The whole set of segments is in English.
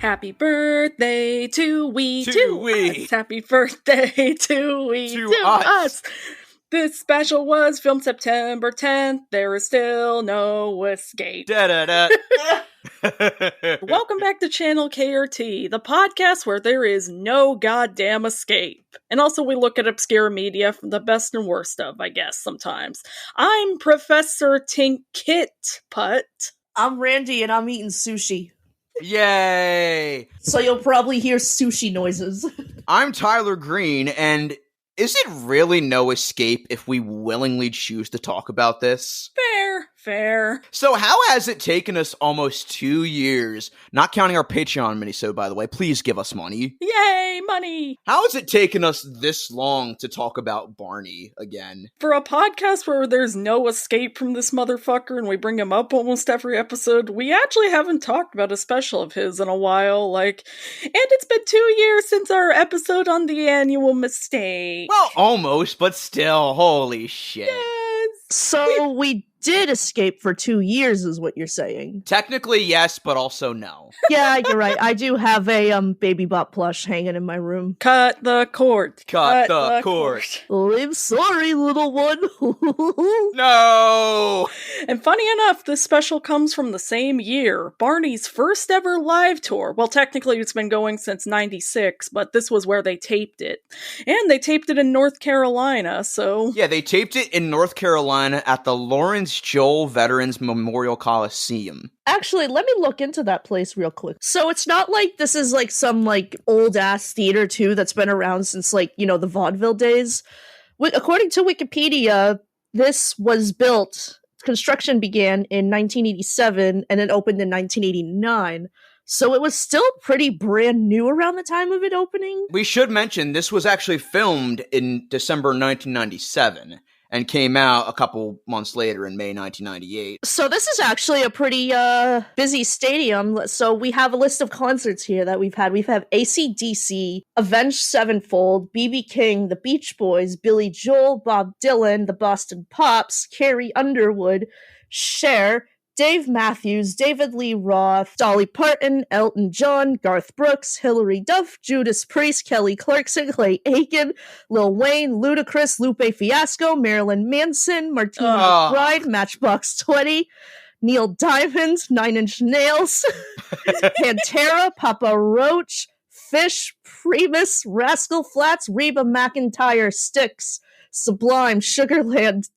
Happy birthday to we. To us. Happy birthday to us. This special was filmed September 10th. There is still no escape. Da-da-da. Welcome back to Channel KRT, the podcast where there is no goddamn escape. And also we look at obscure media from the best and worst of, I guess, sometimes. I'm Professor Tinkerputt. I'm Randy and I'm eating sushi. Yay! So you'll probably hear sushi noises. I'm Tyler Green, and is it really no escape if we willingly choose to talk about this? Fair. So how has it taken us almost 2 years, not counting our Patreon minisode, by the way, please give us money. Yay, money! How has it taken us this long to talk about Barney again? For a podcast where there's no escape from this motherfucker and we bring him up almost every episode, we actually haven't talked about a special of his in a while, and it's been 2 years since our episode on the annual mistake. Well, almost, but still, holy shit. Yes! So we did escape for 2 years is what you're saying. Technically, yes, but also no. Yeah, you're right. I do have a Baby Bot plush hanging in my room. Cut the cord. Cut the cord. I'm sorry, little one. No! And funny enough, this special comes from the same year, Barney's first ever live tour. Well, technically it's been going since 96, but this was where they taped it. And they taped it in North Carolina, so... Yeah, they taped it in North Carolina at the Lawrence Joel Veterans Memorial Coliseum. Actually, let me look into that place real quick. So it's not like this is some old ass theater too that's been around since the vaudeville days. According to Wikipedia, this was built, construction began in 1987 and it opened in 1989. So it was still pretty brand new around the time of it opening. We should mention this was actually filmed in December 1997. And came out a couple months later in May 1998. So this is actually a pretty busy stadium. So we have a list of concerts here that we've had. We've had AC/DC, Avenged Sevenfold, B.B. King, The Beach Boys, Billy Joel, Bob Dylan, The Boston Pops, Carrie Underwood, Cher, Dave Matthews, David Lee Roth, Dolly Parton, Elton John, Garth Brooks, Hilary Duff, Judas Priest, Kelly Clarkson, Clay Aiken, Lil Wayne, Ludacris, Lupe Fiasco, Marilyn Manson, Martina McBride, Matchbox 20, Neil Diamond, Nine Inch Nails, Pantera, Papa Roach, Fish, Primus, Rascal Flatts, Reba McEntire, Styx, Sublime, Sugarland,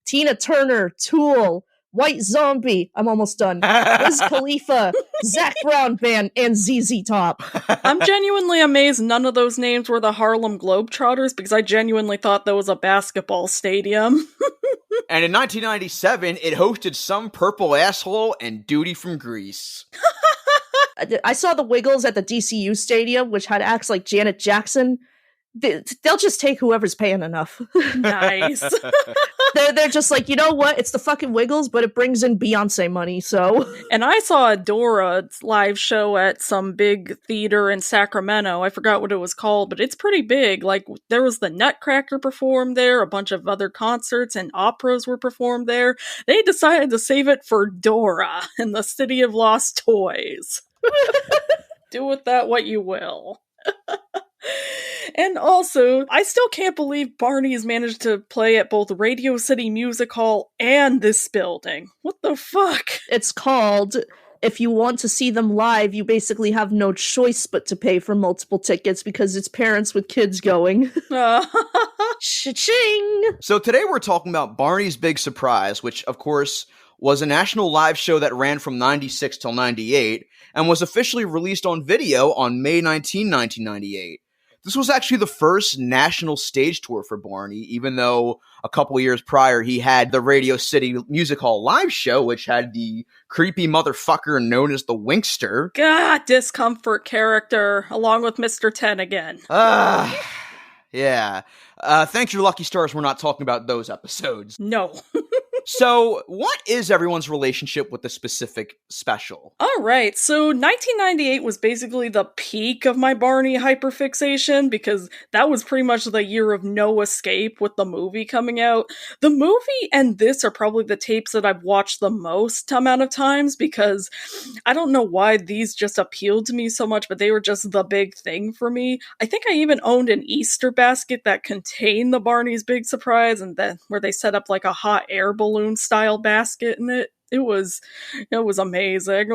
Tina Turner, Tool, White Zombie, I'm almost done, Wiz Khalifa, Zac Brown Band, and ZZ Top. I'm genuinely amazed none of those names were the Harlem Globetrotters, because I genuinely thought that was a basketball stadium. And in 1997, it hosted Some Purple Asshole and Duty from Greece. I saw the Wiggles at the DCU Stadium, which had acts like Janet Jackson. They'll just take whoever's paying enough. Nice. They're just like, you know what? It's the fucking Wiggles, but it brings in Beyonce money, so. And I saw a Dora live show at some big theater in Sacramento. I forgot what it was called, but it's pretty big. There was the Nutcracker performed there, a bunch of other concerts and operas were performed there. They decided to save it for Dora in the City of Lost Toys. Do with that what you will. And also, I still can't believe Barney's managed to play at both Radio City Music Hall and this building. What the fuck? It's called, if you want to see them live, you basically have no choice but to pay for multiple tickets because it's parents with kids going. Cha-ching! So today we're talking about Barney's Big Surprise, which, of course, was a national live show that ran from 96 till 98 and was officially released on video on May 19, 1998. This was actually the first national stage tour for Barney, even though a couple years prior he had the Radio City Music Hall live show, which had the creepy motherfucker known as the Winkster. God, discomfort character, along with Mr. 10 again. Yeah. Thanks your lucky stars we're not talking about those episodes. No. So, what is everyone's relationship with the specific special? All right, so 1998 was basically the peak of my Barney hyperfixation because that was pretty much the year of no escape with the movie coming out. The movie and this are probably the tapes that I've watched the most amount of times because I don't know why these just appealed to me so much, but they were just the big thing for me. I think I even owned an Easter basket that contained the Barney's Big Surprise and then where they set up like a hot air balloon style basket in it. It was amazing.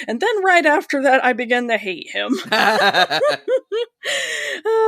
And then right after that, I began to hate him.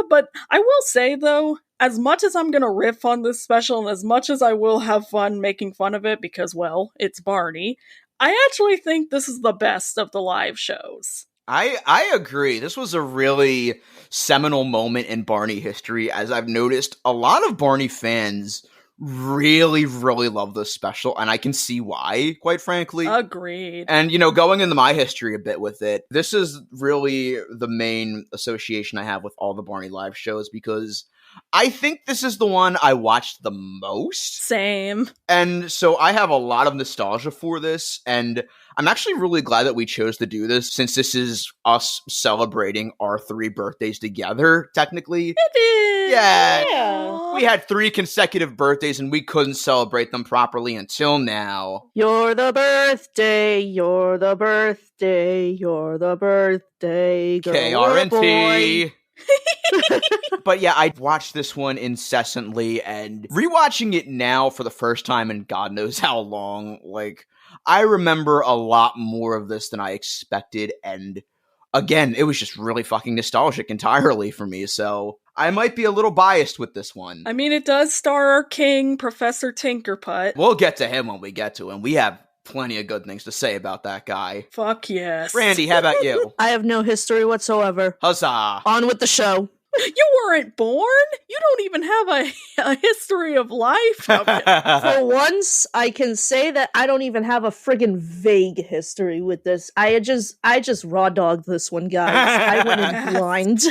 But I will say though, as much as I'm gonna riff on this special, and as much as I will have fun making fun of it because, well, it's Barney, I actually think this is the best of the live shows. I agree. This was a really seminal moment in Barney history, as I've noticed a lot of Barney fans really, really love this special, and I can see why, quite frankly. Agreed. And, going into my history a bit with it, this is really the main association I have with all the Barney live shows because I think this is the one I watched the most. Same. And so I have a lot of nostalgia for this, and I'm actually really glad that we chose to do this since this is us celebrating our 3 birthdays together, technically. It is! Yeah. We had 3 consecutive birthdays and we couldn't celebrate them properly until now. You're the birthday, you're the birthday, you're the birthday girl. KRNT. But yeah, I watched this one incessantly, and rewatching it now for the first time in God knows how long, I remember a lot more of this than I expected, and again, it was just really fucking nostalgic entirely for me, so I might be a little biased with this one. I mean, it does star our king, Professor Tinkerputt. We'll get to him when we get to him. We have plenty of good things to say about that guy. Fuck yes. Randy, how about you? I have no history whatsoever. Huzzah. On with the show. You weren't born? You don't even have a history of life? For once, I can say that I don't even have a friggin' vague history with this. I just raw dogged this one, guys. I went in blind.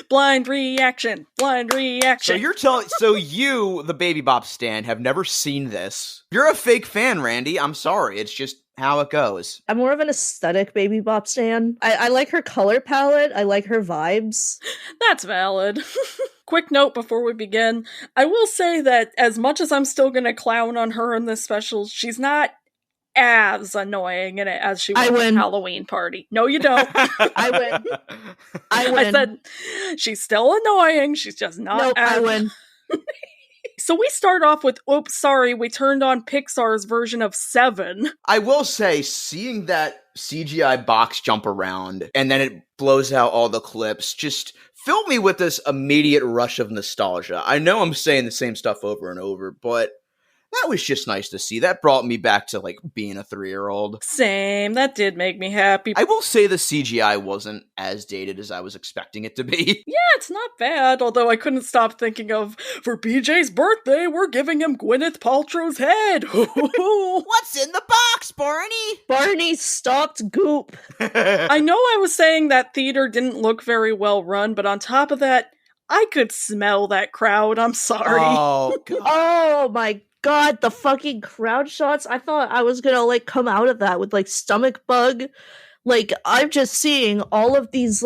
Blind reaction. So you're so you, the Baby Bop stan, have never seen this. You're a fake fan, Randy. I'm sorry. It's just how it goes. I'm more of an aesthetic Baby Bop stan. I like her color palette. I like her vibes. That's valid. Quick note before we begin. I will say that as much as I'm still gonna clown on her in this special, she's not as annoying in it as she was in Halloween Party. No, you don't. I win. I said she's still annoying. She's just not. Nope, I win. So we start off with, oops, sorry, we turned on Pixar's version of 7. I will say, seeing that CGI box jump around and then it blows out all the clips just filled me with this immediate rush of nostalgia. I know I'm saying the same stuff over and over, but that was just nice to see. That brought me back to, being a 3-year-old. Same. That did make me happy. I will say the CGI wasn't as dated as I was expecting it to be. Yeah, it's not bad, although I couldn't stop thinking of, for BJ's birthday, we're giving him Gwyneth Paltrow's head. What's in the box, Barney? Barney stopped goop. I know I was saying that theater didn't look very well run, but on top of that, I could smell that crowd. I'm sorry. Oh, God. Oh, my God, the fucking crowd shots. I thought I was gonna come out of that with stomach bug. I'm just seeing all of these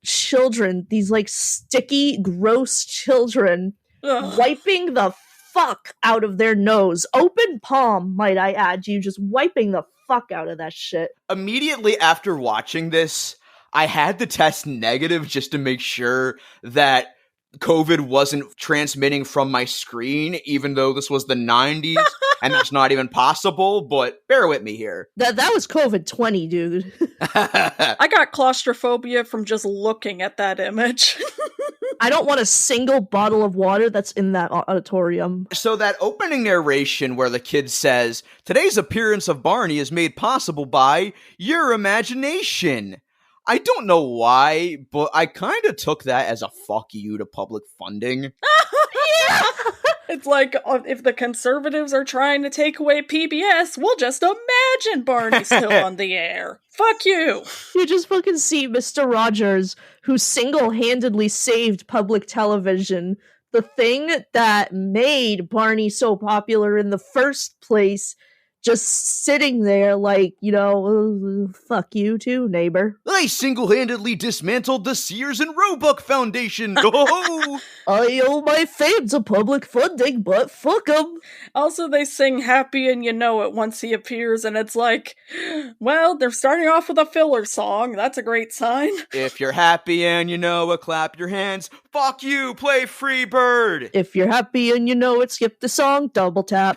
children, these sticky, gross children wiping the fuck out of their nose. Open palm, might I add, you just wiping the fuck out of that shit. Immediately after watching this, I had to test negative just to make sure that COVID wasn't transmitting from my screen, even though this was the 90s, and that's not even possible, but bear with me here. That was COVID-20, dude. I got claustrophobia from just looking at that image. I don't want a single bottle of water that's in that auditorium. So that opening narration where the kid says, "Today's appearance of Barney is made possible by your imagination." I don't know why, but I kind of took that as a fuck you to public funding. Yeah! It's like, if the conservatives are trying to take away PBS, we'll just imagine Barney's still on the air. Fuck you! You just fucking see Mr. Rogers, who single-handedly saved public television the thing that made Barney so popular in the first place just sitting there like, fuck you too, neighbor. I single-handedly dismantled the Sears and Roebuck Foundation. Oh! I owe my fame to public funding, but fuck 'em. Also, they sing Happy and You Know It once he appears, and it's like, well, they're starting off with a filler song. That's a great sign. If you're happy and you know it, clap your hands. Fuck you, play Free Bird. If you're happy and you know it, skip the song, double tap.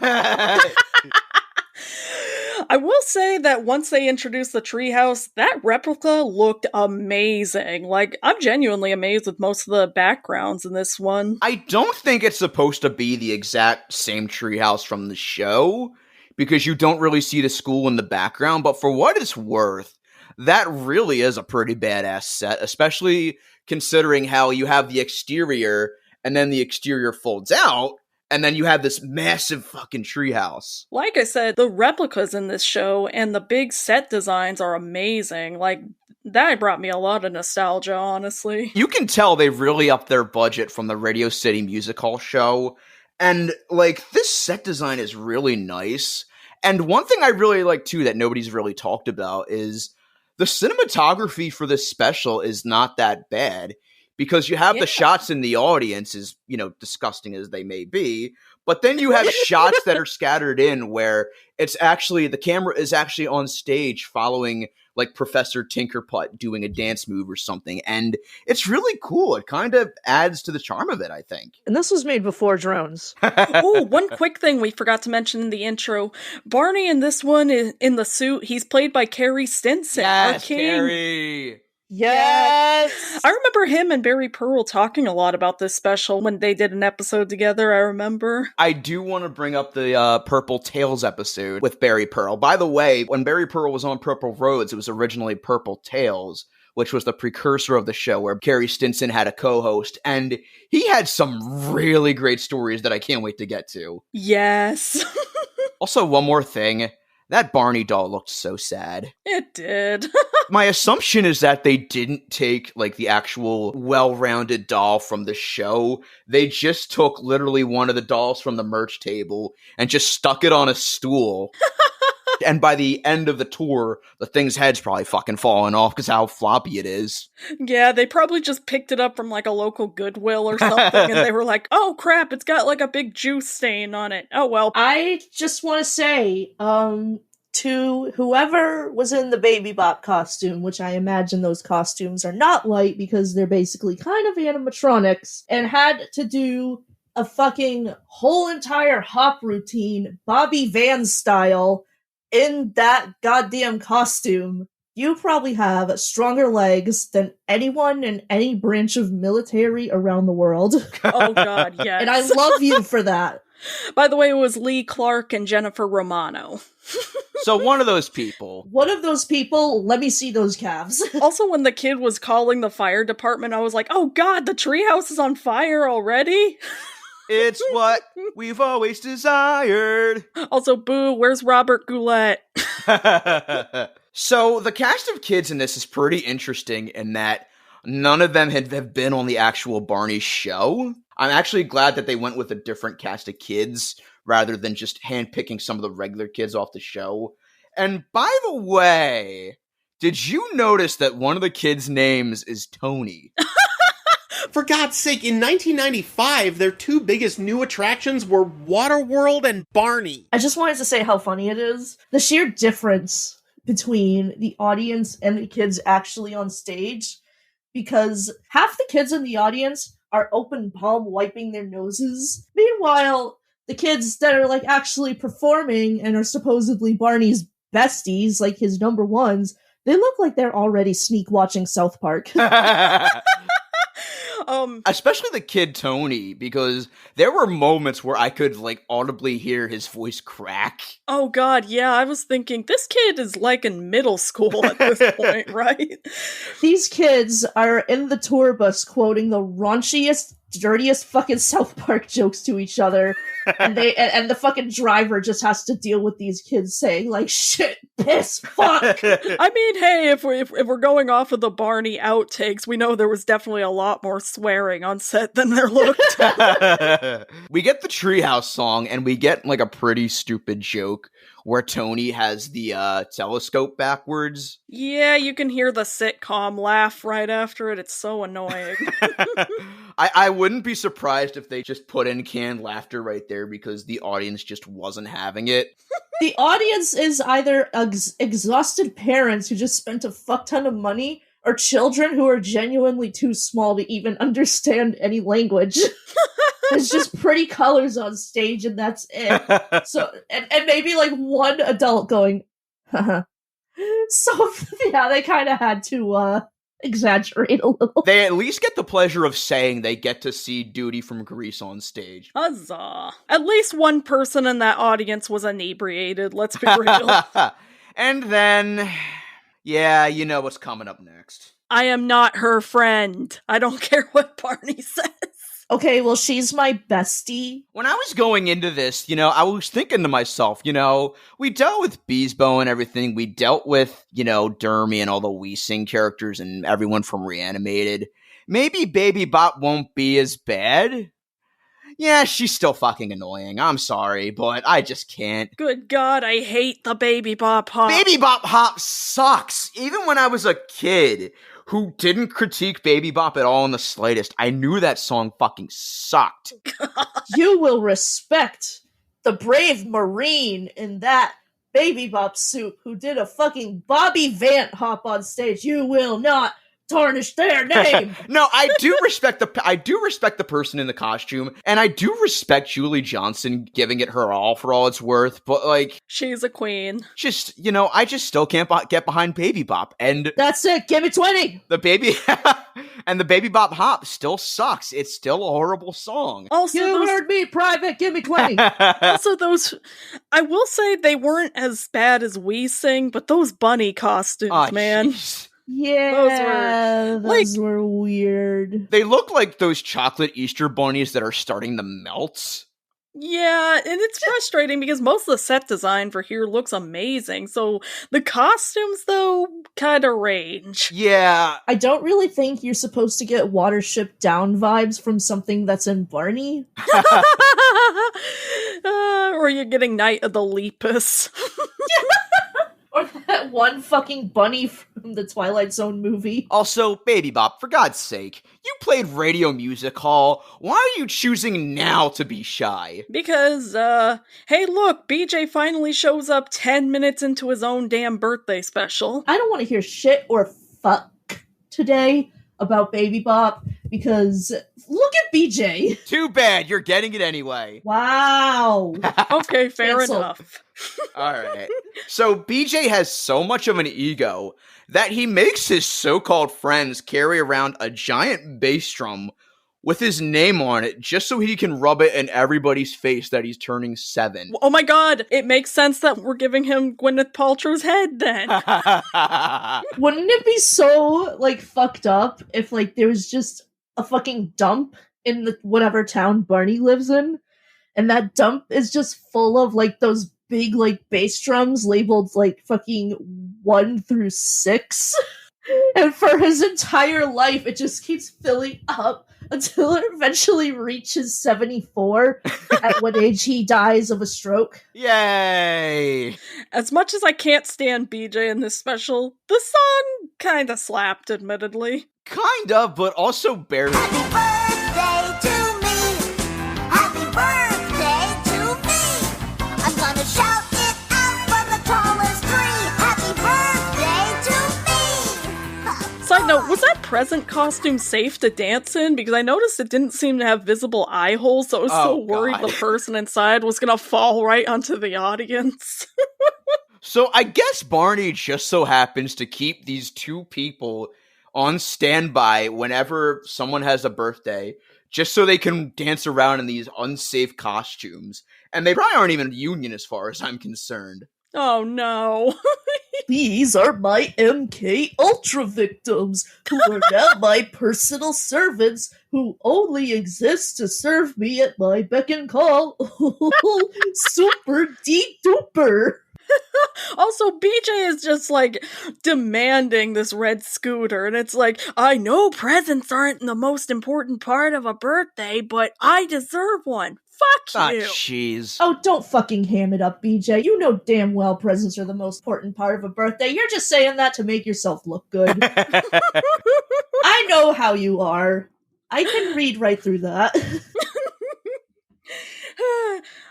I will say that once they introduced the treehouse, that replica looked amazing. Like, I'm genuinely amazed with most of the backgrounds in this one. I don't think it's supposed to be the exact same treehouse from the show, because you don't really see the school in the background, but for what it's worth, that really is a pretty badass set, especially considering how you have the exterior, and then the exterior folds out, and then you have this massive fucking treehouse. Like I said, the replicas in this show and the big set designs are amazing. Like, that brought me a lot of nostalgia, honestly. You can tell they really upped their budget from the Radio City Music Hall show. And, like, this set design is really nice. And one thing I really like, too, that nobody's really talked about is the cinematography for this special is not that bad. Because you have the shots in the audience, as, disgusting as they may be, but then you have shots that are scattered in where it's actually, the camera is actually on stage following, like, Professor Tinkerputt doing a dance move or something, and it's really cool. It kind of adds to the charm of it, I think. And this was made before drones. Oh, one quick thing we forgot to mention in the intro. Barney in this one, in the suit, he's played by Carrie Stinson. Yes, Carrie! Yes! I remember him and Barry Pearl talking a lot about this special when they did an episode together, I remember. I do want to bring up the Purple Tails episode with Barry Pearl. By the way, when Barry Pearl was on Purple Roads, it was originally Purple Tails, which was the precursor of the show where Carrie Stinson had a co-host, and he had some really great stories that I can't wait to get to. Yes. Also, one more thing. That Barney doll looked so sad. It did. My assumption is that they didn't take, like, the actual well-rounded doll from the show. They just took literally one of the dolls from the merch table and just stuck it on a stool. And by the end of the tour, the thing's head's probably fucking falling off because how floppy it is. Yeah, they probably just picked it up from, like, a local Goodwill or something, and they were like, oh crap, it's got, like, a big juice stain on it. Oh well. I just want to say, to whoever was in the Baby Bop costume, which I imagine those costumes are not light because they're basically kind of animatronics, and had to do a fucking whole entire hop routine, Bobby Van style, in that goddamn costume, you probably have stronger legs than anyone in any branch of military around the world. Oh god, yes. And I love you for that. By the way, it was Lee Clark and Jennifer Romano. So one of those people. One of those people, let me see those calves. Also, when the kid was calling the fire department, I was like, oh god, the treehouse is on fire already? It's what we've always desired. Also, boo, where's Robert Goulet? So the cast of kids in this is pretty interesting in that none of them have been on the actual Barney's show. I'm actually glad that they went with a different cast of kids rather than just handpicking some of the regular kids off the show. And by the way, did you notice that one of the kids' names is Tony? For God's sake, in 1995, their two biggest new attractions were Waterworld and Barney. I just wanted to say how funny it is. The sheer difference between the audience and the kids actually on stage, because half the kids in the audience are open palm wiping their noses. Meanwhile, the kids that are like actually performing and are supposedly Barney's besties, like his number ones, they look like they're already sneak watching South Park. Especially the kid Tony, because there were moments where I could like audibly hear his voice crack. Oh god, yeah, I was thinking, this kid is like in middle school at this point, right? These kids are in the tour bus quoting the raunchiest dirtiest fucking South Park jokes to each other, and and the fucking driver just has to deal with these kids saying like shit, piss, fuck. I mean, hey, if we're going off of the Barney outtakes, we know there was definitely a lot more swearing on set than there looked. We get the Treehouse song, and we get like a pretty stupid joke where Tony has the telescope backwards. Yeah, you can hear the sitcom laugh right after it. It's so annoying. I wouldn't be surprised if they just put in canned laughter right there because the audience just wasn't having it. The audience is either exhausted parents who just spent a fuck ton of money, or children who are genuinely too small to even understand any language. There's just pretty colors on stage, and that's it. So, and maybe like one adult going, haha. So, yeah, they kind of had to exaggerate a little. They at least get the pleasure of saying they get to see Duty from Grease on stage. Huzzah. At least one person in that audience was inebriated, let's be real. And then, yeah, you know what's coming up next. I am not her friend. I don't care what Barney says. Okay, well, she's my bestie. When I was going into this, I was thinking to myself, we dealt with Beesbo and everything. We dealt with, Dermy and all the We Sing characters and everyone from Reanimated. Maybe Baby Bop won't be as bad. Yeah, she's still fucking annoying. I'm sorry, but I just can't. Good God, I hate the Baby Bop Hop. Baby Bop Hop sucks. Even when I was a kid who didn't critique Baby Bop at all in the slightest, I knew that song fucking sucked. You will respect the brave Marine in that Baby Bop suit who did a fucking Bobby Vant hop on stage. You will not tarnish their name. No, I do respect the person in the costume, and I do respect Julie Johnson giving it her all for all it's worth, but like, she's a queen. Just, I just still can't get behind Baby Bop, and that's it, give me 20. The Baby Bop Hop still sucks. It's still a horrible song. Also, you heard me, Private, give me 20. Also, I will say they weren't as bad as We Sing, but those bunny costumes, man. Geez. Yeah, those were weird. They look like those chocolate Easter bunnies that are starting to melt. Yeah, and it's frustrating because most of the set design for here looks amazing. So the costumes, though, kind of range. Yeah. I don't really think you're supposed to get Watership Down vibes from something that's in Barney. Or you're getting Night of the Lepus. Or that one fucking bunny from the Twilight Zone movie. Also, Baby Bop, for God's sake, you played Radio Music Hall. Why are you choosing now to be shy? Because, hey look, BJ finally shows up 10 minutes into his own damn birthday special. I don't want to hear shit or fuck today about Baby Bop, because look at BJ. Too bad, you're getting it anyway. Wow. Okay, fair enough. Alright. So BJ has so much of an ego that he makes his so-called friends carry around a giant bass drum with his name on it just so he can rub it in everybody's face that he's turning 7. Oh my god, it makes sense that we're giving him Gwyneth Paltrow's head then. Wouldn't it be so, like, fucked up if, like, there was just a fucking dump in the whatever town Barney lives in, and that dump is just full of, like, those big, like, bass drums labeled, like, fucking 1 through 6? And for his entire life, it just keeps filling up until it eventually reaches 74, at what age he dies of a stroke. Yay! As much as I can't stand BJ in this special, the song kinda slapped, admittedly. Kinda, but also barely. Happy birthday to me! Happy birthday to me! I'm gonna shout it out from the tallest tree! Happy birthday to me! Side note, was that present costume safe to dance in? Because I noticed it didn't seem to have visible eye holes, so I was so worried the person inside was gonna fall right onto the audience. So I guess Barney just so happens to keep these two people on standby whenever someone has a birthday, just so they can dance around in these unsafe costumes. And they probably aren't even union as far as I'm concerned. Oh no. These are my MK Ultra victims, who are now my personal servants, who only exist to serve me at my beck and call. Super duper. Also, BJ is just like demanding this red scooter, and it's like, I know presents aren't the most important part of a birthday, but I deserve one. Fuck you. Jeez. Oh, don't fucking ham it up, BJ. You know damn well presents are the most important part of a birthday. You're just saying that to make yourself look good. I know how you are. I can read right through that.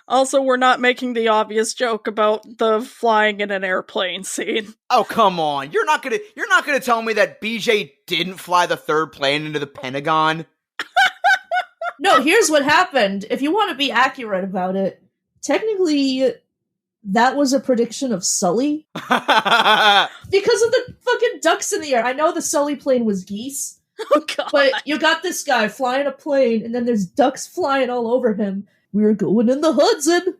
Also, we're not making the obvious joke about the flying in an airplane scene. Oh, come on. You're not gonna tell me that BJ didn't fly the third plane into the Pentagon? No, here's what happened. If you want to be accurate about it, technically, that was a prediction of Sully. Because of the fucking ducks in the air. I know the Sully plane was geese, Oh, God. but you got this guy flying a plane, and then there's ducks flying all over him. We're going in the Hudson.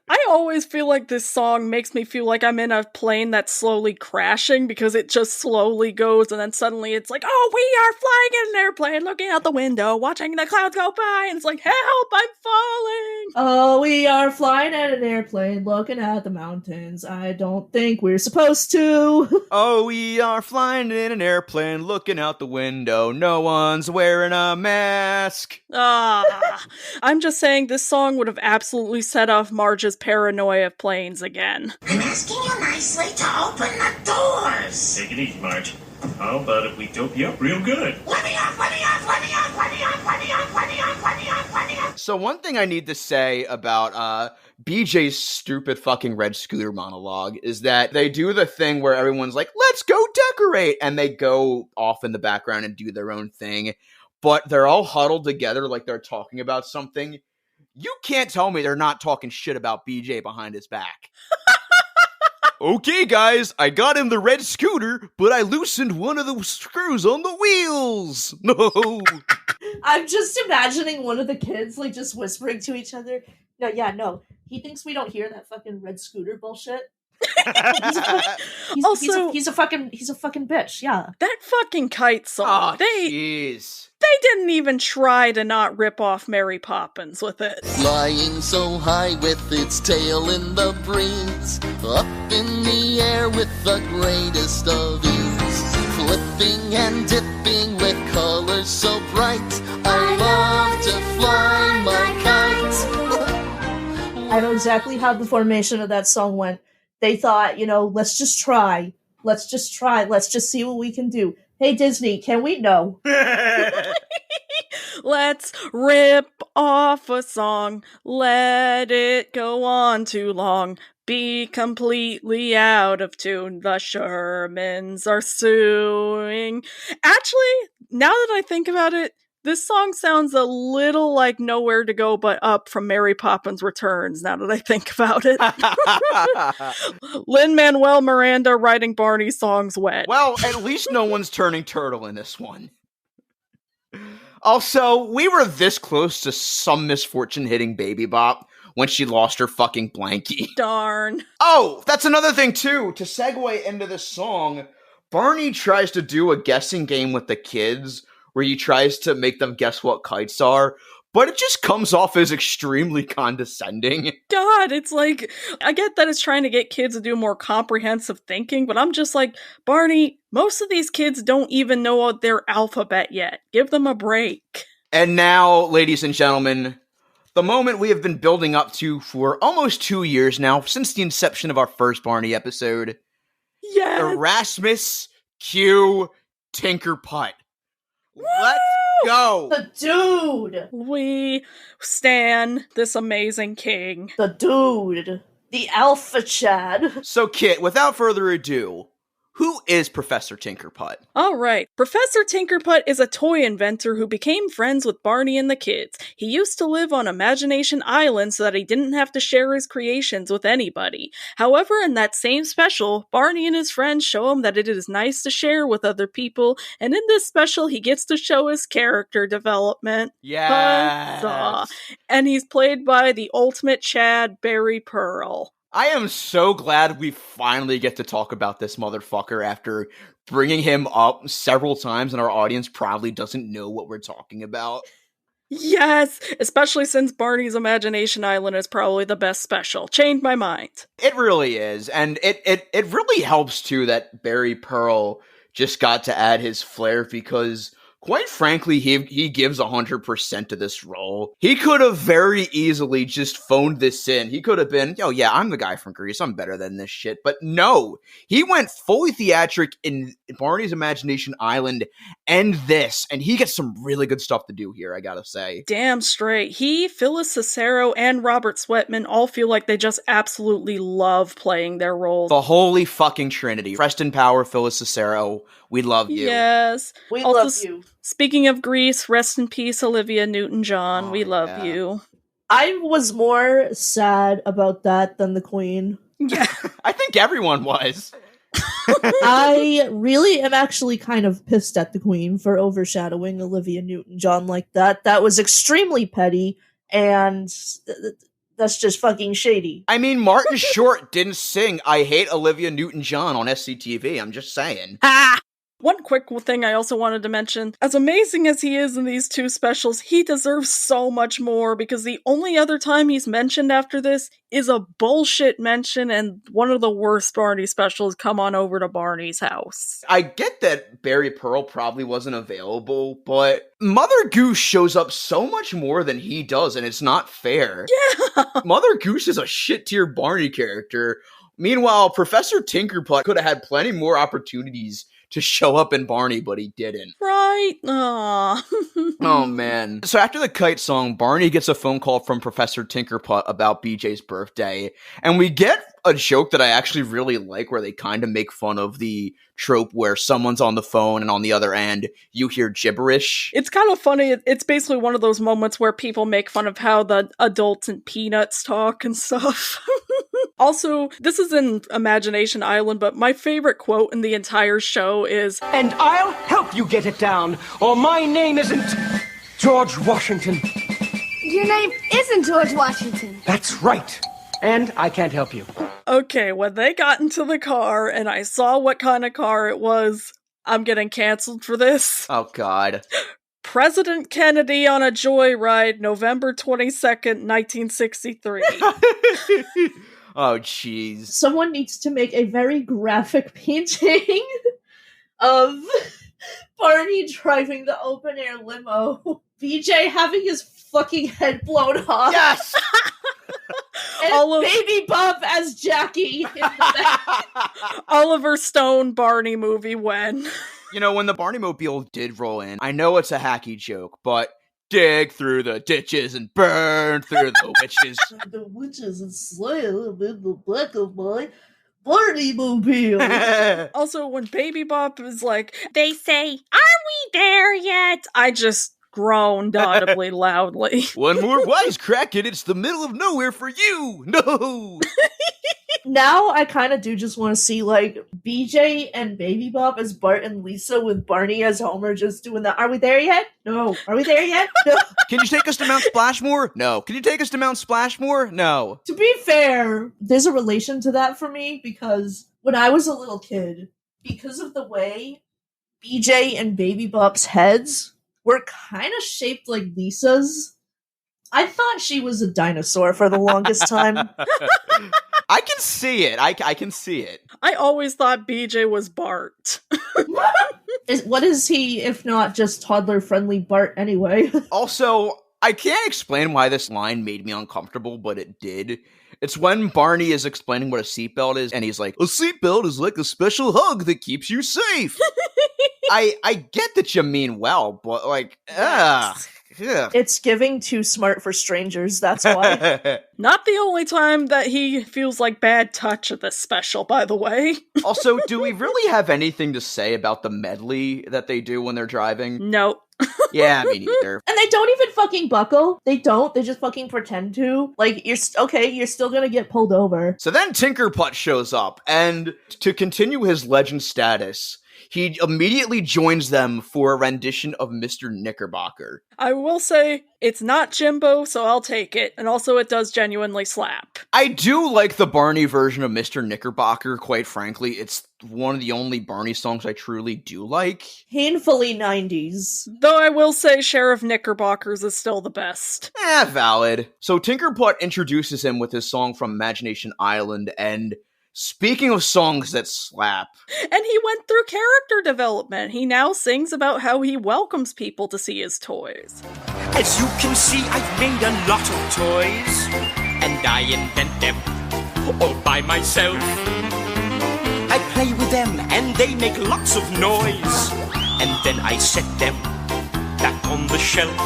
I always feel like this song makes me feel like I'm in a plane that's slowly crashing because it just slowly goes and then suddenly it's like, oh, we are flying in an airplane, looking out the window, watching the clouds go by, and it's like, help, I'm falling. Oh, we are flying in an airplane, looking at the mountains. I don't think we're supposed to. Oh, we are flying in an airplane, looking out the window. No one's wearing a mask. I'm just saying this song would have absolutely set off Marge's paranoia of planes again. I'm asking you nicely to open the doors. Take it easy, Marge. How about if we dope you up real good? Let me off, let me off, let me off, let me off, let me off, let me off, let me off, let me off. So one thing I need to say about BJ's stupid fucking red scooter monologue is that they do the thing where everyone's like, let's go decorate, and they go off in the background and do their own thing, but they're all huddled together like they're talking about something. You can't tell me they're not talking shit about BJ behind his back. Okay, guys, I got in the red scooter, but I loosened one of the screws on the wheels. No. I'm just imagining one of the kids like just whispering to each other. No. He thinks we don't hear that fucking red scooter bullshit. He's a fucking bitch. Yeah. That fucking kite song. Oh, jeez. They didn't even try to not rip off Mary Poppins with it. Flying so high with its tail in the breeze, up in the air with the greatest of ease, flipping and dipping with colors so bright. I love to fly my kite. I know exactly how the formation of that song went. They thought, let's just try. Let's just see what we can do. Hey, Disney, can we? No. Let's rip off a song, let it go on too long, be completely out of tune, the Shermans are suing. Actually, now that I think about it, this song sounds a little like Nowhere to Go But Up from Mary Poppins Returns, now that I think about it. Lin-Manuel Miranda writing Barney songs wet. Well, at least no one's turning turtle in this one. Also, we were this close to some misfortune hitting Baby Bop when she lost her fucking blankie. Darn. Oh, that's another thing too. To segue into this song, Barney tries to do a guessing game with the kids where he tries to make them guess what kites are, but it just comes off as extremely condescending. God, it's like, I get that it's trying to get kids to do more comprehensive thinking, but I'm just like, Barney, most of these kids don't even know their alphabet yet. Give them a break. And now, ladies and gentlemen, the moment we have been building up to for almost 2 years now, since the inception of our first Barney episode. Yes! Erasmus Q Tinkerputt. Let's go! The dude! We stan this amazing king. The dude. The Alpha Chad. So, Kit, without further ado, who is Professor Tinkerputt? Alright, Professor Tinkerputt is a toy inventor who became friends with Barney and the kids. He used to live on Imagination Island so that he didn't have to share his creations with anybody. However, in that same special, Barney and his friends show him that it is nice to share with other people, and in this special he gets to show his character development. Yes! Huzzah. And he's played by the ultimate Chad, Barry Pearl. I am so glad we finally get to talk about this motherfucker after bringing him up several times and our audience probably doesn't know what we're talking about. Yes, especially since Barney's Imagination Island is probably the best special. Changed my mind. It really is, and it really helps too that Barry Pearl just got to add his flair because, quite frankly, he gives 100% to this role. He could have very easily just phoned this in. He could have been, oh yeah, I'm the guy from Greece, I'm better than this shit. But no, he went fully theatric in Barney's Imagination Island and this, and he gets some really good stuff to do here, I gotta say. Damn straight. He, Phyllis Cicero, and Robert Sweatman all feel like they just absolutely love playing their roles. The holy fucking trinity. Preston Power, Phyllis Cicero, we love you. Yes. We Also, love you. Speaking of Greece, rest in peace, Olivia Newton-John. Oh, we love yeah. you. I was more sad about that than the Queen. Yeah. I think everyone was. I really am actually kind of pissed at the Queen for overshadowing Olivia Newton-John like that. That was extremely petty, and that's just fucking shady. I mean, Martin Short didn't sing I Hate Olivia Newton-John on SCTV, I'm just saying. One quick thing I also wanted to mention, as amazing as he is in these two specials, he deserves so much more because the only other time he's mentioned after this is a bullshit mention and one of the worst Barney specials, Come On Over to Barney's House. I get that Barry Pearl probably wasn't available, but Mother Goose shows up so much more than he does, and it's not fair. Yeah! Mother Goose is a shit-tier Barney character. Meanwhile, Professor Tinkerputt could have had plenty more opportunities to show up in Barney, but he didn't. Right? Aww. Oh, man. So after the kite song, Barney gets a phone call from Professor Tinkerputt about BJ's birthday, and we get a joke that I actually really like where they kind of make fun of the trope where someone's on the phone and on the other end, you hear gibberish. It's kind of funny. It's basically one of those moments where people make fun of how the adults in Peanuts talk and stuff. Also, this is in Imagination Island, but my favorite quote in the entire show is, And I'll help you get it down, or my name isn't George Washington. Your name isn't George Washington. That's right. And I can't help you. okay, when they got into the car and I saw what kind of car it was, I'm getting canceled for this. Oh, God. President Kennedy on a joyride, November 22nd, 1963. Oh, jeez. Someone needs to make a very graphic painting of Barney driving the open-air limo, BJ having his fucking head blown off, Yes! and Baby Bump as Jackie in the back. Oliver Stone Barney movie when. You know, when the Barneymobile did roll in, I know it's a hacky joke, but dig through the ditches and burn through the witches. The witches and slam in the back of my Barneymobile. Also, when Baby Bop is like, they say, are we there yet? I just groaned audibly loudly. One more wisecrack and it's the middle of nowhere for you! No! Now I kind of do just want to see, like, BJ and Baby Bop as Bart and Lisa with Barney as Homer just doing the, are we there yet? No. Are we there yet? No. Can you take us to Mount Splashmore? No. Can you take us to Mount Splashmore? No. To be fair, there's a relation to that for me because when I was a little kid, because of the way BJ and Baby Bop's heads were kind of shaped like Lisa's, I thought she was a dinosaur for the longest time. I can see it. I can see it. I always thought BJ was Bart. What is he, if not just toddler-friendly Bart anyway? Also, I can't explain why this line made me uncomfortable, but it did. It's when Barney is explaining what a seatbelt is, and he's like, a seatbelt is like a special hug that keeps you safe. I get that you mean well, but like, It's giving too smart for strangers, that's why. Not the only time that he feels like bad touch at this special, by the way. Also, do we really have anything to say about the medley that they do when they're driving? Nope. Yeah, me neither. And they don't even fucking buckle. They don't. They just fucking pretend to. Like, you're still gonna get pulled over. So then Tinkerputt shows up, and to continue his legend status, he immediately joins them for a rendition of Mr. Knickerbocker. I will say, it's not Jimbo, so I'll take it. And also, it does genuinely slap. I do like the Barney version of Mr. Knickerbocker, quite frankly. It's one of the only Barney songs I truly do like. Painfully 90s. Though I will say Sheriff Knickerbockers is still the best. Valid. So Tinkerputt introduces him with his song from Imagination Island, and speaking of songs that slap. And he went through character development. He now sings about how he welcomes people to see his toys. As you can see, I've made a lot of toys, and I invent them all by myself. I play with them, and they make lots of noise, and then I set them back on the shelf.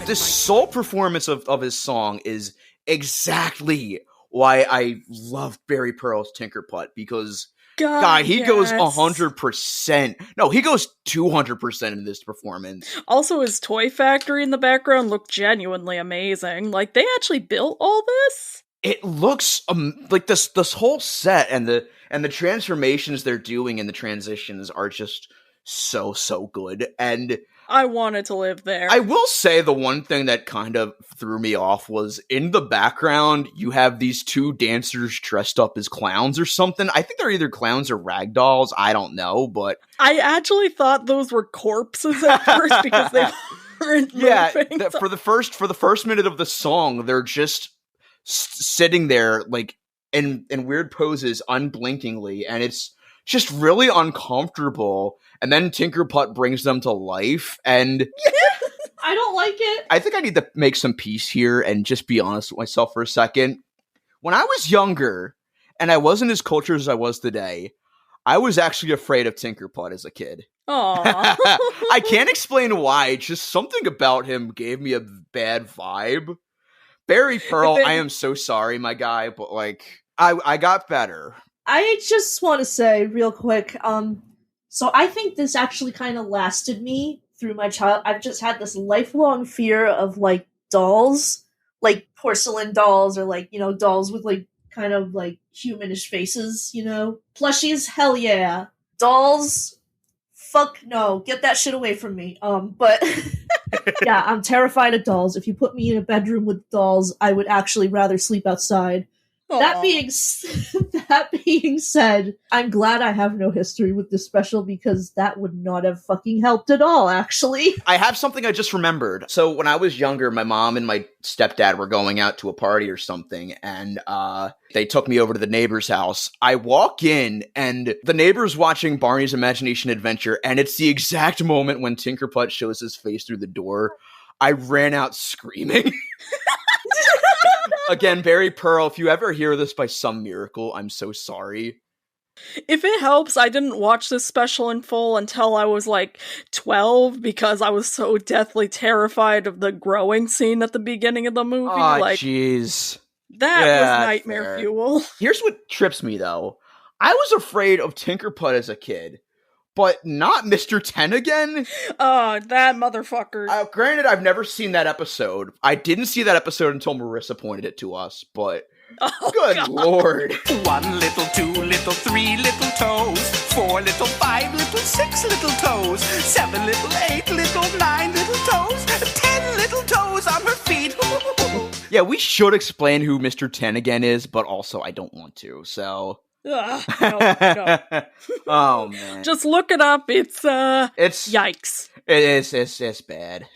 The sole performance of his song is exactly why I love Barry Pearl's Tinkerputt, because God, he goes 100%. No, he goes 200% in this performance. Also, his toy factory in the background looked genuinely amazing. Like, they actually built all this? It looks like this whole set and the transformations they're doing and the transitions are just so good. And I wanted to live there. I will say the one thing that kind of threw me off was in the background, you have these two dancers dressed up as clowns or something. I think they're either clowns or ragdolls. I don't know, but I actually thought those were corpses at first because they weren't moving. For the first minute of the song, they're just sitting there like in weird poses unblinkingly, and it's just really uncomfortable. And then Tinkerputt brings them to life, and I don't like it. I think I need to make some peace here and just be honest with myself for a second. When I was younger, and I wasn't as cultured as I was today, I was actually afraid of Tinkerputt as a kid. Aww. I can't explain why, just something about him gave me a bad vibe. Barry Pearl, I am so sorry, my guy, but like, I got better. I just want to say real quick, so I think this actually kind of lasted me through my child. I've just had this lifelong fear of like dolls, like porcelain dolls, or like, dolls with like kind of like humanish faces, Plushies, hell yeah. Dolls, fuck no, get that shit away from me. But yeah, I'm terrified of dolls. If you put me in a bedroom with dolls, I would actually rather sleep outside. That being said, I'm glad I have no history with this special, because that would not have fucking helped at all, actually. I have something I just remembered. So when I was younger, my mom and my stepdad were going out to a party or something, and they took me over to the neighbor's house. I walk in, and the neighbor's watching Barney's Imagination Adventure, and it's the exact moment when Tinkerputt shows his face through the door. I ran out screaming. Again, Barry Pearl, if you ever hear this by some miracle, I'm so sorry. If it helps, I didn't watch this special in full until I was like 12, because I was so deathly terrified of the growing scene at the beginning of the movie. Jeez. That was nightmare fuel. Here's what trips me, though. I was afraid of Tinkerputt as a kid, but not Mr. 10 again. Oh, that motherfucker. Granted, I've never seen that episode. I didn't see that episode until Marissa pointed it to us, but good God. Lord. 1 little, 2 little, 3 little toes, 4 little, 5 little, 6 little toes, 7 little, 8 little, 9 little toes, 10 little toes on her feet. Yeah, we should explain who Mr. 10 again is, but also I don't want to, so... No. Oh man! Just look it up. It's yikes. It's bad.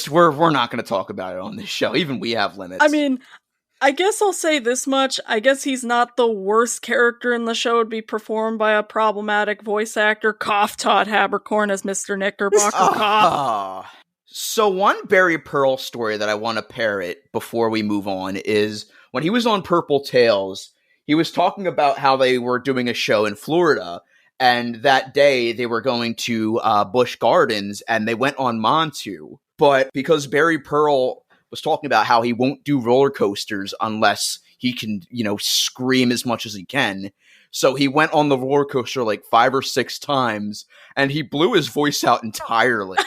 We're not going to talk about it on this show. Even we have limits. I mean, I guess I'll say this much. I guess he's not the worst character in the show to be performed by a problematic voice actor. Cough, Todd Habercorn as Mr. Knickerbocker. Cough. So one Barry Pearl story that I want to parrot before we move on is when he was on Purple Tales. He was talking about how they were doing a show in Florida, and that day they were going to Busch Gardens, and they went on Montu. But because Barry Pearl was talking about how he won't do roller coasters unless he can, scream as much as he can, so he went on the roller coaster like 5 or 6 times, and he blew his voice out entirely.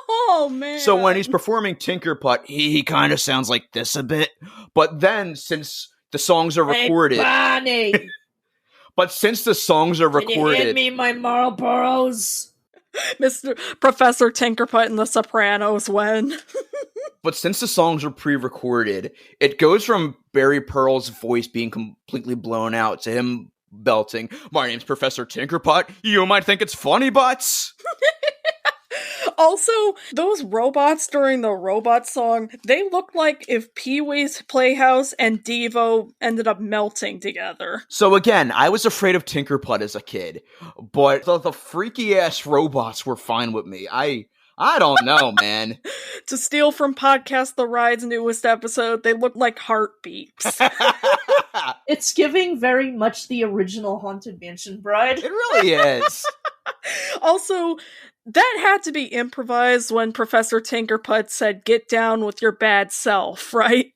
Oh, man. So when he's performing Tinkerputt, he kind of sounds like this a bit. But then, since... the songs are recorded. Hey, But since the songs are Can you hand recorded, me my Marlboros? Mr. Professor Tinkerputt in The Sopranos when. but since the songs are pre-recorded, it goes from Barry Pearl's voice being completely blown out to him belting, "My name's Professor Tinkerputt. You might think it's funny, butts." Also, those robots during the robot song, they look like if Pee-wee's Playhouse and Devo ended up melting together. So again, I was afraid of Tinkerputt as a kid, but the freaky-ass robots were fine with me. I don't know, man. To steal from Podcast The Ride's newest episode, they look like heartbeats. It's giving very much the original Haunted Mansion Bride. It really is. Also, that had to be improvised when Professor Tinkerputt said, "Get down with your bad self," right?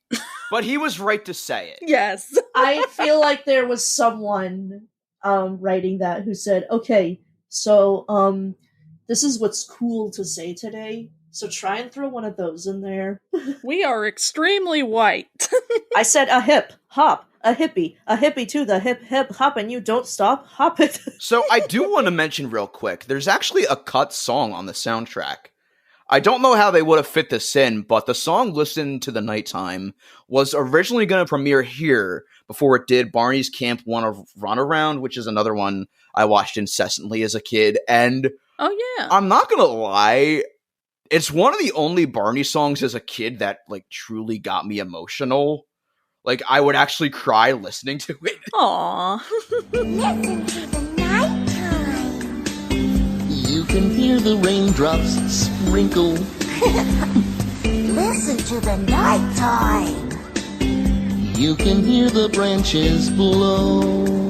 But he was right to say it. Yes. I feel like there was someone writing that who said, okay, so this is what's cool to say today, so try and throw one of those in there. We are extremely white. I said a hip, hop, a hippie to the hip, hip, hop, and you don't stop, hop it. So I do want to mention real quick, there's actually a cut song on the soundtrack. I don't know how they would have fit this in, but the song Listen to the Nighttime was originally going to premiere here before it did Barney's Camp 1 Runaround, which is another one I watched incessantly as a kid. And Oh, yeah. I'm not going to lie, it's one of the only Barney songs as a kid that like truly got me emotional. Like, I would actually cry listening to it. Aww. Listen to the nighttime. You can hear the raindrops sprinkle. Listen to the nighttime. You can hear the branches blow.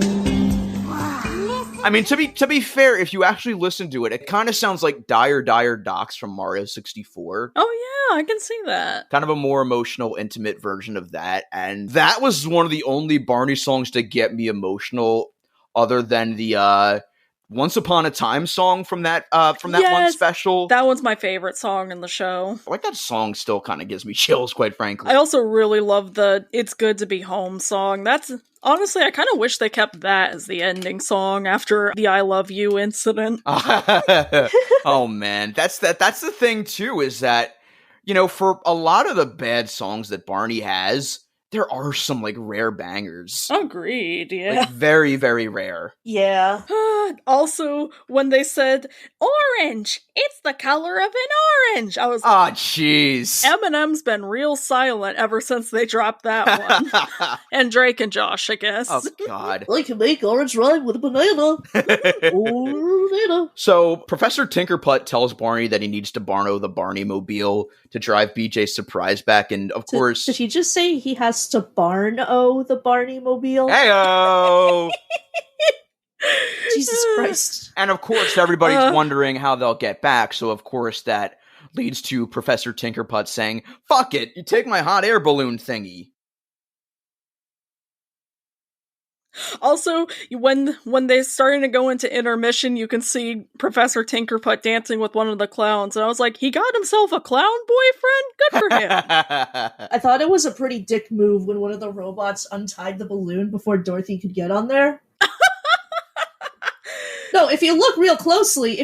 I mean, to be fair, if you actually listen to it, it kind of sounds like Dire Dire Docks from Mario 64. Oh, yeah, I can see that. Kind of a more emotional, intimate version of that. And that was one of the only Barney songs to get me emotional, other than the Once Upon a Time song from that one Yes, special. That one's my favorite song in the show. Like, that song still kind of gives me chills, quite frankly. I also really love the It's Good to Be Home song. That's, honestly, I kind of wish they kept that as the ending song after the I Love You incident. Oh man, that's the thing too, is that, you know, for a lot of the bad songs that Barney has, there are some like rare bangers. Agreed, yeah. Like, very, very rare. Yeah. Also, when they said, "Orange! It's the color of an orange!" I was Ah, jeez. Eminem's been real silent ever since they dropped that one. And Drake and Josh, I guess. Oh god. I can make orange rhyme with a banana. Banana. So, Professor Tinkerputt tells Barney that he needs to borrow the Barney-mobile to drive BJ's surprise back, and of course... Did he just say he has to barn-o the Barney-mobile? Heyo! Jesus Christ. And of course, everybody's wondering how they'll get back, so of course that leads to Professor Tinkerputt saying, "Fuck it, you take my hot air balloon thingy." Also, when they're starting to go into intermission, you can see Professor Tinkerputt dancing with one of the clowns, and I was like, he got himself a clown boyfriend? Good for him. I thought it was a pretty dick move when one of the robots untied the balloon before Dorothy could get on there. No, if you look real closely,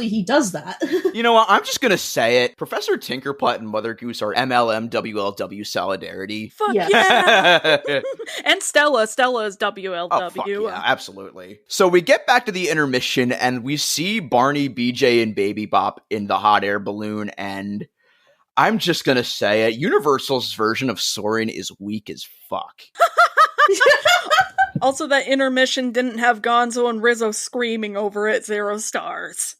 he does that. You know what, I'm just gonna say it. Professor Tinkerputt and Mother Goose are MLM WLW solidarity. Fuck Yes. yeah. And Stella is WLW. Oh, fuck yeah, absolutely. So we get back to the intermission, and we see Barney, BJ, and Baby Bop in the hot air balloon, and I'm just gonna say it, Universal's version of Soarin' is weak as fuck. Also, that intermission didn't have Gonzo and Rizzo screaming over it 0 stars.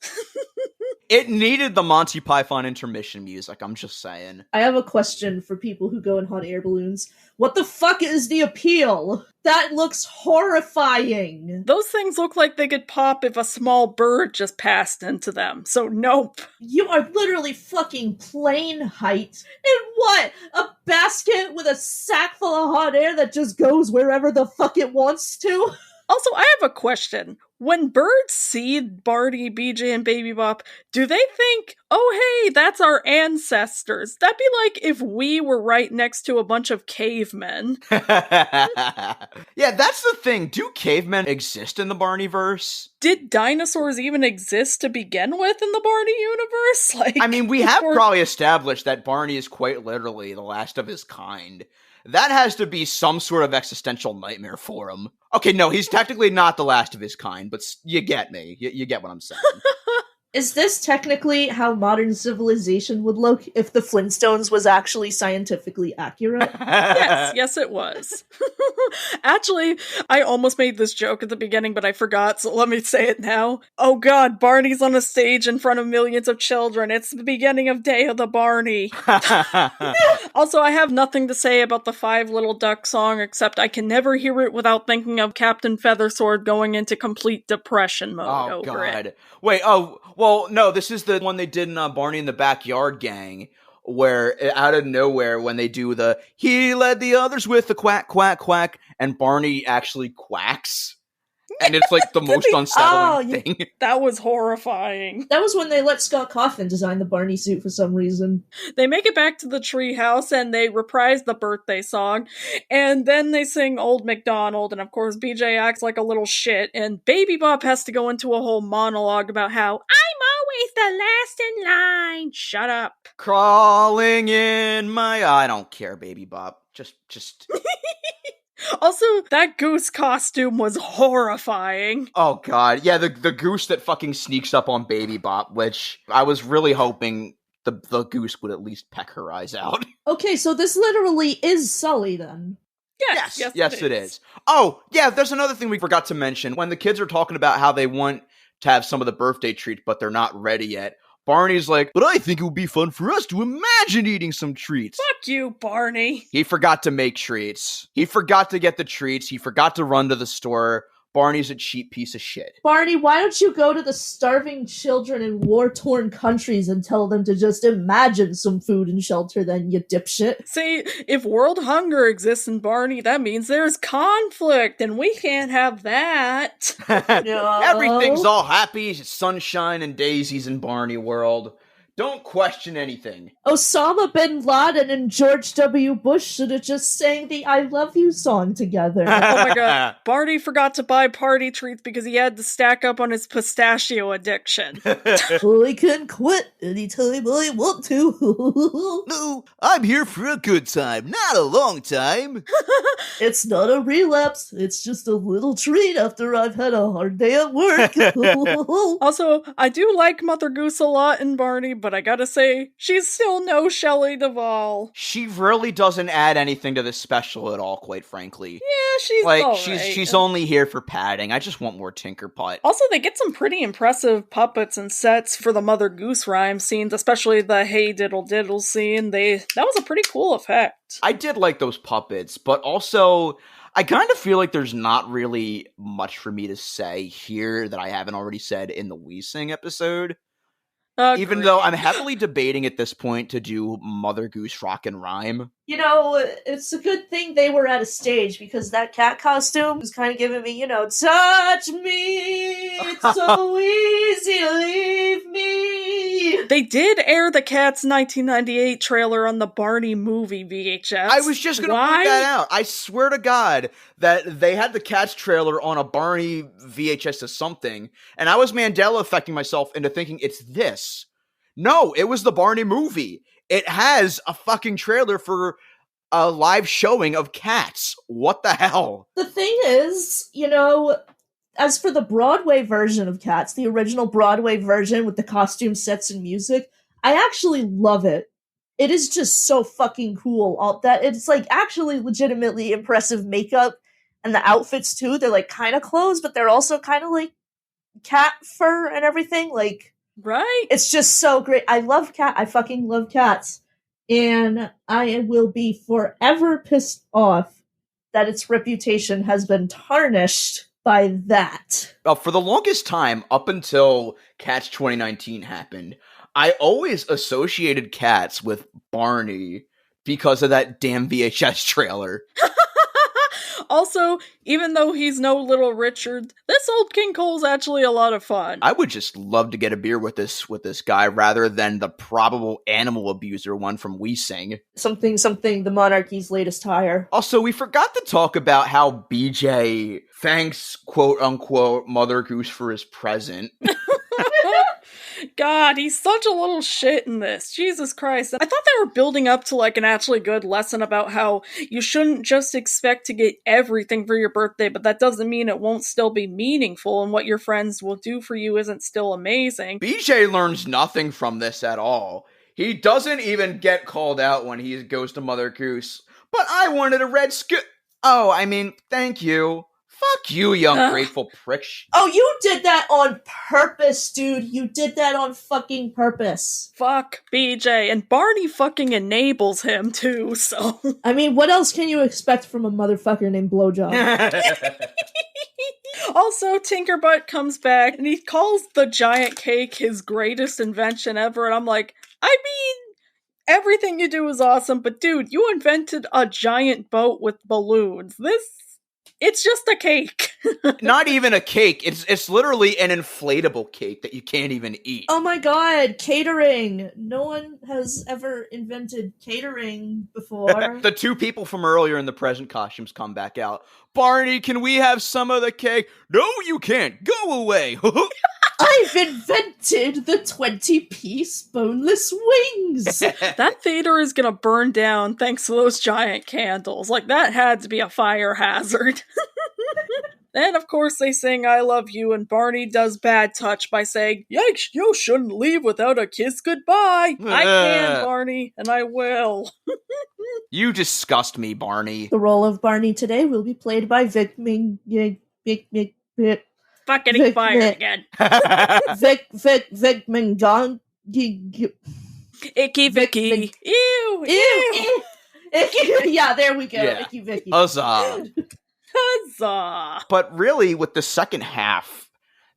It needed the Monty Python intermission music, I'm just saying. I have a question for people who go in hot air balloons. What the fuck is the appeal? That looks horrifying. Those things look like they could pop if a small bird just passed into them, so nope. You are literally fucking plane height. And what? A basket with a sack full of hot air that just goes wherever the fuck it wants to? Also, I have a question. When birds see Barney, BJ, and Baby Bop, do they think, oh, hey, that's our ancestors? That'd be like if we were right next to a bunch of cavemen. Yeah, that's the thing. Do cavemen exist in the Barneyverse? Did dinosaurs even exist to begin with in the Barney universe? I mean, we have probably established that Barney is quite literally the last of his kind. That has to be some sort of existential nightmare for him. Okay, no, he's technically not the last of his kind, but you get me. You get what I'm saying. Is this technically how modern civilization would look if the Flintstones was actually scientifically accurate? Yes, it was. Actually, I almost made this joke at the beginning, but I forgot, so let me say it now. Oh god, Barney's on a stage in front of millions of children. It's the beginning of Day of the Barney. Also, I have nothing to say about the Five Little Duck song, except I can never hear it without thinking of Captain Feathersword going into complete depression mode over it. Wait, well, no, this is the one they did in Barney in the Backyard Gang, where out of nowhere, when they do the "he led the others with the quack, quack, quack," and Barney actually quacks. And it's like the most unsettling thing. That was horrifying. That was when they let Scott Cawthon design the Barney suit for some reason. They make it back to the treehouse and they reprise the birthday song. And then they sing Old MacDonald. And of course, BJ acts like a little shit. And Baby Bop has to go into a whole monologue about how I'm always the last in line. Shut up. Crawling in my... I don't care, Baby Bop. Just... Also, that goose costume was horrifying. Oh god, yeah, the goose that fucking sneaks up on Baby Bop, which I was really hoping the goose would at least peck her eyes out. Okay, so this literally is Sully then. Yes, it is. Oh, yeah, there's another thing we forgot to mention. When the kids are talking about how they want to have some of the birthday treats, but they're not ready yet, Barney's like, but I think it would be fun for us to imagine eating some treats. Fuck you, Barney. He forgot to make treats. He forgot to get the treats. He forgot to run to the store. Barney's a cheap piece of shit. Barney, why don't you go to the starving children in war-torn countries and tell them to just imagine some food and shelter then, you dipshit? See, if world hunger exists in Barney, that means there's conflict, and we can't have that. No. Everything's all happy, sunshine and daisies in Barney world. Don't question anything. Osama bin Laden and George W. Bush should have just sang the I Love You song together. Oh my god. Barney forgot to buy party treats because he had to stack up on his pistachio addiction. I can quit anytime I want to. No, I'm here for a good time, not a long time. It's not a relapse. It's just a little treat after I've had a hard day at work. Also, I do like Mother Goose a lot in Barney, but I gotta say, she's still no Shelley Duvall. She really doesn't add anything to this special at all, quite frankly. Yeah, she's like alright. she's only here for padding. I just want more Tinkerputt. Also, they get some pretty impressive puppets and sets for the Mother Goose rhyme scenes, especially the Hey Diddle Diddle scene. That was a pretty cool effect. I did like those puppets, but also I kind of feel like there's not really much for me to say here that I haven't already said in the We Sing episode. Even though I'm heavily debating at this point to do Mother Goose Rock and Rhyme. You know, it's a good thing they were at a stage because that cat costume was kind of giving me, touch me, it's so easy to leave me. They did air the Cats 1998 trailer on the Barney movie VHS. I was just going to point that out. I swear to God that they had the Cats trailer on a Barney VHS or something, and I was Mandela affecting myself into thinking it's this. No, it was the Barney movie. It has a fucking trailer for a live showing of Cats. What the hell? The thing is, as for the Broadway version of Cats, the original Broadway version with the costume sets and music, I actually love it. It is just so fucking cool. That it's like actually legitimately impressive makeup, and the outfits too. They're like kind of clothes, but they're also kind of like cat fur and everything. Like, right? It's just so great. I love I fucking love Cats. And I will be forever pissed off that its reputation has been tarnished by that. For the longest time, up until Cats 2019 happened, I always associated Cats with Barney because of that damn VHS trailer. Also, even though he's no Little Richard, this old King Cole's actually a lot of fun. I would just love to get a beer with this guy rather than the probable animal abuser one from We Sing. Something, the monarchy's latest hire. Also, we forgot to talk about how BJ thanks quote-unquote Mother Goose for his present. God, he's such a little shit in this. Jesus Christ. I thought they were building up to like an actually good lesson about how you shouldn't just expect to get everything for your birthday, but that doesn't mean it won't still be meaningful, and what your friends will do for you isn't still amazing. BJ learns nothing from this at all. He doesn't even get called out when he goes to Mother Goose. But I wanted a red thank you. Fuck you, you ungrateful prick. Oh, you did that on purpose, dude. You did that on fucking purpose. Fuck BJ. And Barney fucking enables him, too, so... I mean, what else can you expect from a motherfucker named Blowjob? Also, Tinkerputt comes back, and he calls the giant cake his greatest invention ever, and I'm like, I mean... everything you do is awesome, but dude, you invented a giant boat with balloons. It's just a cake. Not even a cake. It's literally an inflatable cake that you can't even eat. Oh my god, catering. No one has ever invented catering before. The two people from earlier in the present costumes come back out. Barney, can we have some of the cake? No, you can't. Go away. I've invented the 20-piece boneless wings! That theater is gonna burn down thanks to those giant candles. Like, that had to be a fire hazard. Then, of course, they sing I Love You, and Barney does bad touch by saying, Yikes, you shouldn't leave without a kiss goodbye. I can, Barney, and I will. You disgust me, Barney. The role of Barney today will be played by Vic Fuck, getting fired again. Vic Mingong. Icky Vicky. Ew. Icky. Yeah, there we go. Yeah. Icky Vicky. Huzzah. Huzzah. But really, with the second half,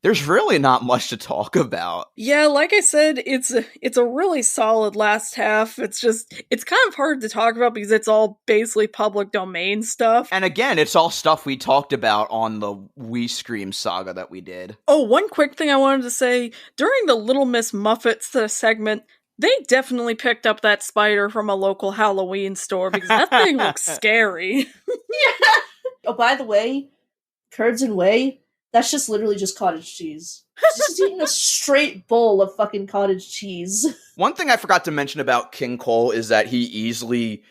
there's really not much to talk about. Yeah, like I said, it's a really solid last half. It's kind of hard to talk about because it's all basically public domain stuff. And again, it's all stuff we talked about on the We Scream saga that we did. Oh, one quick thing I wanted to say. During the Little Miss Muffets segment, they definitely picked up that spider from a local Halloween store because that thing looks scary. Yeah. Oh, by the way, curds and whey, that's just literally just cottage cheese. Just eating a straight bowl of fucking cottage cheese. One thing I forgot to mention about King Cole is that he easily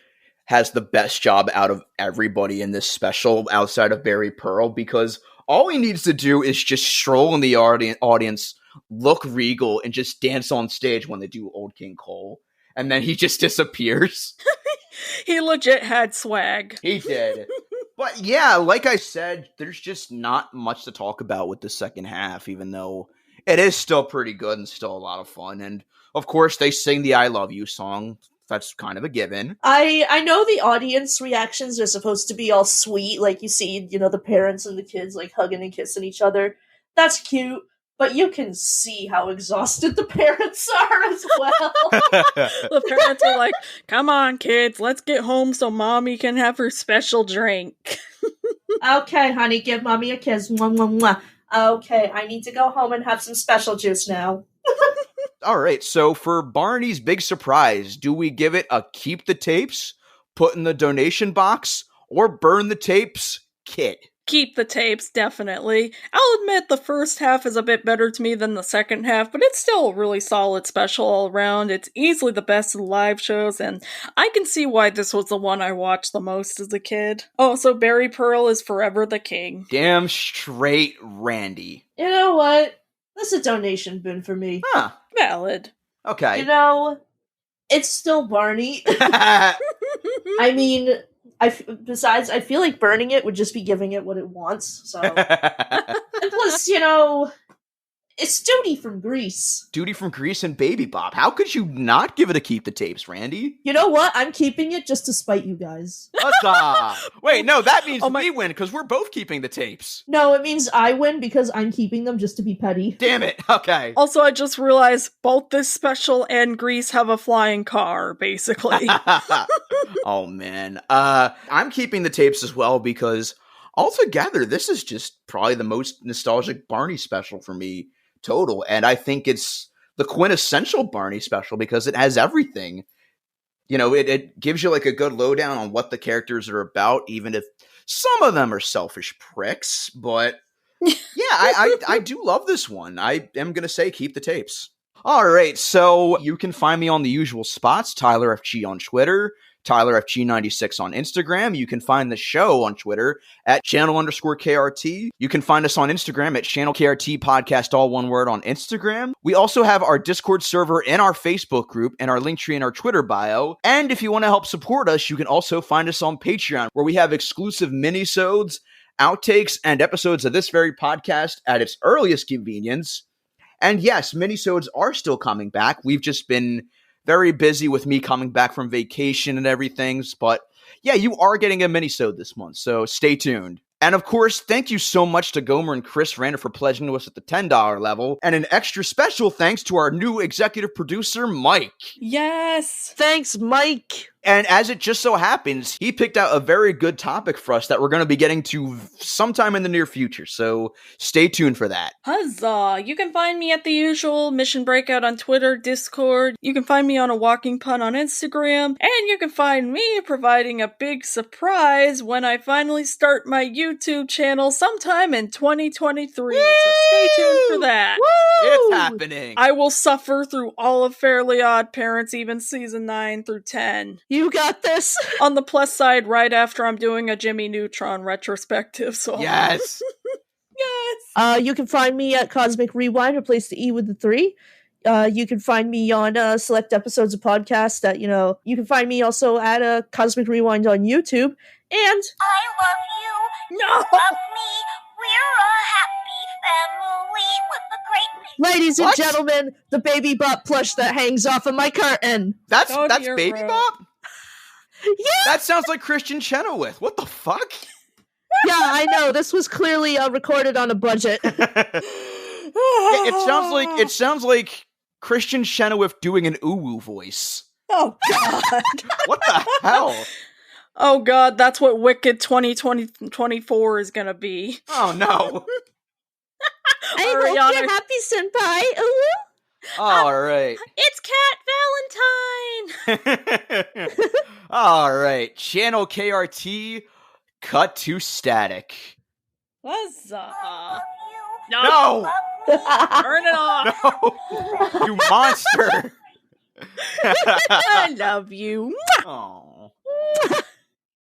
has the best job out of everybody in this special outside of Barry Pearl, because all he needs to do is just stroll in the audience, look regal, and just dance on stage when they do Old King Cole. And then he just disappears. He legit had swag. He did. But yeah, like I said, there's just not much to talk about with the second half, even though it is still pretty good and still a lot of fun. And of course, they sing the I Love You song. That's kind of a given. I know the audience reactions are supposed to be all sweet, like you see, the parents and the kids like hugging and kissing each other. That's cute. But you can see how exhausted the parents are as well. The parents are like, come on, kids, let's get home so mommy can have her special drink. Okay, honey, give mommy a kiss. Mwah, mwah, mwah. Okay, I need to go home and have some special juice now. All right, so for Barney's big surprise, do we give it a keep the tapes, put in the donation box, or burn the tapes kit? Keep the tapes, definitely. I'll admit the first half is a bit better to me than the second half, but it's still a really solid special all around. It's easily the best of the live shows, and I can see why this was the one I watched the most as a kid. Oh, so Barry Pearl is forever the king. Damn straight, Randy. You know what? That's a donation bin for me. Huh. Valid. Okay. It's still Barney. I mean... I feel like burning it would just be giving it what it wants, so... And plus, it's Duty from Grease. Duty from Grease and Baby Bop. How could you not give it a keep the tapes, Randy? You know what? I'm keeping it just to spite you guys. Wait, no, that means we win, because we're both keeping the tapes. No, it means I win because I'm keeping them just to be petty. Damn it, okay. Also, I just realized both this special and Grease have a flying car, basically. Oh, man. I'm keeping the tapes as well because altogether, this is just probably the most nostalgic Barney special for me total. And I think it's the quintessential Barney special because it has everything. You know, it gives you like a good lowdown on what the characters are about, even if some of them are selfish pricks. But yeah, I do love this one. I am going to say keep the tapes. All right, so you can find me on the usual spots, Tyler FG on Twitter, Tyler FG96 on Instagram. You can find the show on Twitter at channel_KRT. You can find us on Instagram at channel KRT podcast, all one word on Instagram. We also have our Discord server and our Facebook group and our link tree in our Twitter bio. And if you want to help support us, you can also find us on Patreon, where we have exclusive mini-sodes, outtakes, and episodes of this very podcast at its earliest convenience. And yes, minisodes are still coming back. We've just been very busy with me coming back from vacation and everything. But yeah, you are getting a minisode this month, so stay tuned. And of course, thank you so much to Gomer and Chris Randa for pledging to us at the $10 level. And an extra special thanks to our new executive producer, Mike. Yes! Thanks, Mike! And as it just so happens, he picked out a very good topic for us that we're going to be getting to sometime in the near future. So stay tuned for that. Huzzah! You can find me at the usual Mission Breakout on Twitter, Discord. You can find me on A Walking Pun on Instagram. And you can find me providing a big surprise when I finally start my YouTube channel sometime in 2023. So stay tuned for that. Woo! It's happening. I will suffer through all of Fairly Odd Parents, even season 9 through 10. You got this. On the plus side, right after I'm doing a Jimmy Neutron retrospective, so Yes. yes. You can find me at Cosmic Rewind, replace the E with the 3. You can find me on select episodes of podcasts that, you can find me also at Cosmic Rewind on YouTube. And I love you. No. You love me. We're a happy family with a great ladies What? and gentlemen, the baby bot plush that hangs off of my curtain. That's Go to your Baby room. Bop? Yeah, That sounds like Christian Chenoweth. What the fuck? yeah, I know. This was clearly recorded on a budget. It sounds like Christian Chenoweth doing an uwu voice. Oh god. What the hell? Oh god, that's what Wicked 2024 is gonna be. Oh no. I hope Ariana- you're happy, senpai. Ooh. All right. It's Cat Valentine! All right. Channel KRT, cut to static. Huzzah! you. No! Turn it off! No! You monster! I love you. Aw.